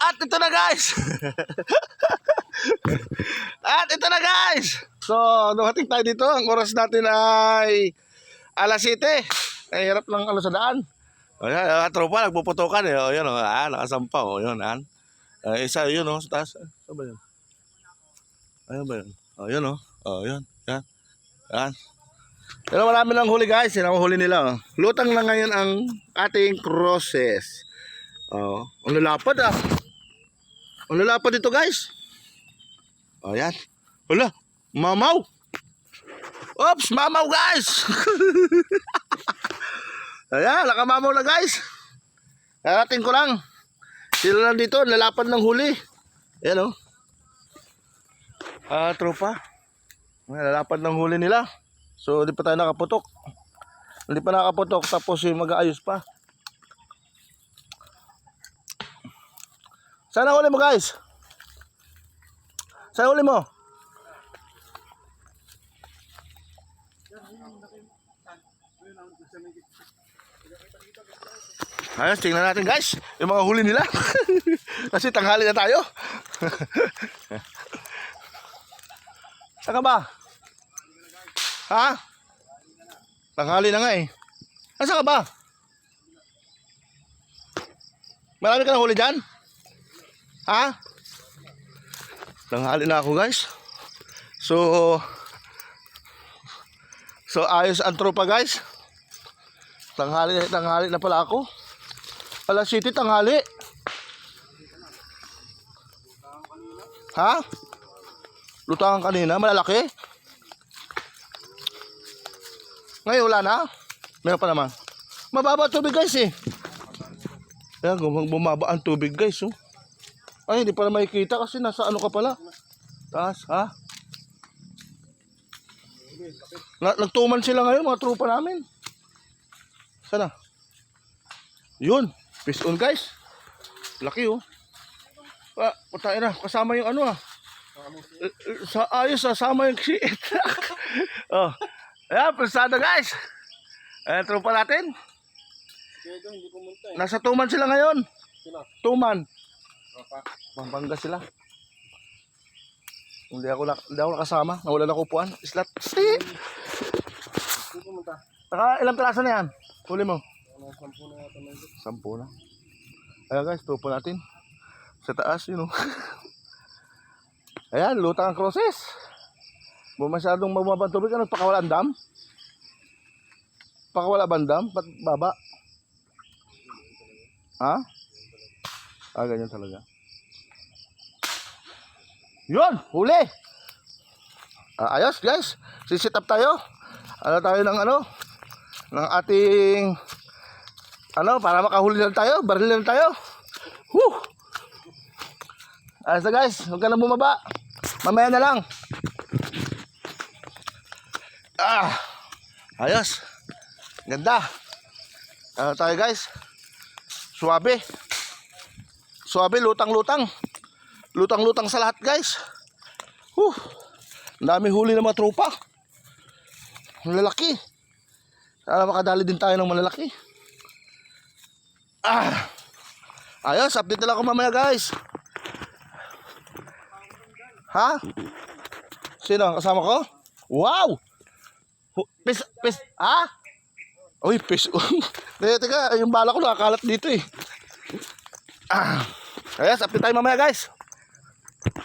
At ito na guys. At ito na guys. So, dumating tayo dito. Ang oras natin ay alas 7. Ay, hirap ng sa daan. Ayan, tropa, nagpuputukan eh. O, yun, nakasampa. O, yun, isa, yun, sa taas. Saan ba yun? Ayun ba yun? O, yun, o, yun. Yan. Yan. Pero marami lang huli guys. Yan ang huli nila. Lutang na ngayon ang ating crosses. O, ang lalapad Ang lalapad dito guys. O, yan. Wala. Mamaw. Oops, mamaw guys. Ayan, nakamamaw na guys. Narating ko lang. Sila lang dito, lalapad ng huli. Ayan tropa. Lalapad ng huli nila. So, di pa tayo nakaputok. Hindi pa nakaputok, tapos yung mag-aayos pa. Saan huli mo guys? Saan huli mo? Ayos, tingnan natin guys yung mga huli nila. Kasi tanghali na tayo. Saan ka ba? Ha? Tanghali na nga eh. Saan ka ba? Marami ka na huli dyan? Ha? Tanghali na ako guys. So ayos ang tropa guys. Tanghali na pala ako. Alas 7 tanghali. Ha? Lutangan kanina, malalaki. Ngayon wala na. Meron pa naman. Mababa tubig guys eh. Ayan, bumaba ang tubig guys oh. Ay, hindi pa na makikita kasi nasa ano ka pala. Taas, ha? Nagtuman sila ngayon, mga tropa namin. Sana? Yun, fish on guys. Laki oh. Patayin na, kasama yung ano ayos sama yung shit. Oh. Ayan, presada guys. Ayan, tropa natin. Nasa tuman sila ngayon. Tuman. Pampanga sila. Hindi ako nakasama. Nawalan ako upuan. Islat. Ilang piraso na yan? Huli mo? 10 na. Ayan guys, tupo natin. Sa taas, yun Ayan, lutang ang crosses. Masyadong bumabang tubig. Ano, pakawala ang dam? Pakawala ba ang dam? Ba't baba? Ha? Ganyan talaga. Yun, huli. Ayos guys. Sisit up tayo. Tayo ng ating para makahuli lang tayo, baril lang tayo. Woo! Ayos na guys, huwag ka na bumaba. Mamaya na lang. Ayos. Ganda. Tayo guys. Suwabe. Suwabe, lutang-lutang. Lutang-lutang sa lahat guys. Ang dami huli ng mga tropa. Malalaki. Sana makadali din tayo ng malalaki. Ayos, update na lang ako mamaya guys. Ha? Sino ang kasama ko? Wow! Pis, ha? Uy, pis. Teka, yung bala ko nakakalat dito eh. Ayos, update tayo mamaya guys.